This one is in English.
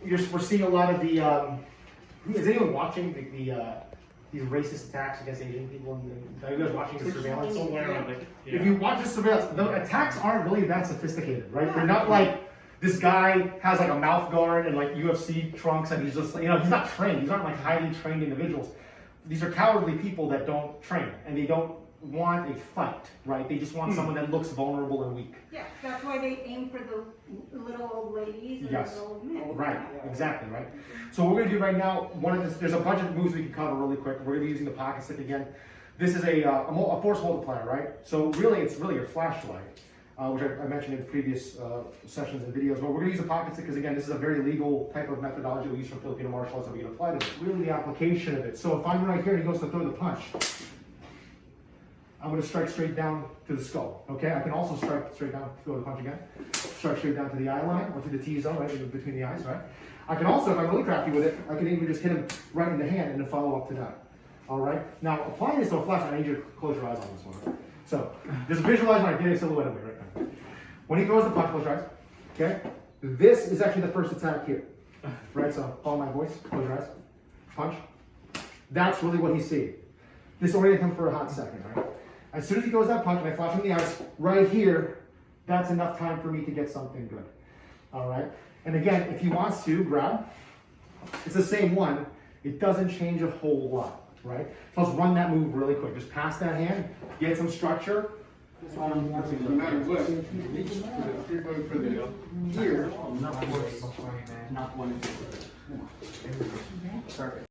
we're seeing a lot of the, is anyone watching these racist attacks against Asian people? Are you guys watching the surveillance? Yeah. If you watch the surveillance, the attacks aren't really that sophisticated, right? They're not like, this guy has like a mouth guard and like UFC trunks and he's just, he's not trained. These aren't like highly trained individuals. These are cowardly people that don't train and they don't want a fight, right? They just want someone that looks vulnerable and weak. Yeah, that's why they aim for the little old ladies and Yes. the old men. Right, exactly, right? So what we're gonna do right now, there's a bunch of moves we can cover really quick. We're gonna be using the pocket stick again. This is a force multiplier, right? So really, it's really your flashlight, which I mentioned in previous sessions and videos. But we're gonna use a pocket stick because again, this is a very legal type of methodology we use from Filipino martial arts that we can apply to it. Really the application of it. So if I'm right here and he goes to throw the punch, I'm going to strike straight down to the skull, okay? I can also strike straight down, throw the punch again, strike straight down to the eye line, or to the T-zone, right, between the eyes, right? I can also, if I'm really crafty with it, I can even just hit him right in the hand and then follow up to that, all right? Now, applying this to a flashlight, I need you to close your eyes on this one, right? So, just visualize my getting a silhouette of me right now. When he throws the punch, close your eyes, okay? This is actually the first attack here, right? So, follow my voice, close your eyes, punch. That's really what he's seeing. Disorient him for a hot second, right? As soon as he throws that punch and I flash him in the eyes, right here, that's enough time for me to get something good. All right? And again, if he wants to grab, it's the same one. It doesn't change a whole lot, right? So let's run that move really quick. Just pass that hand, get some structure. No matter what, if you're going for the here, Not one. Sorry.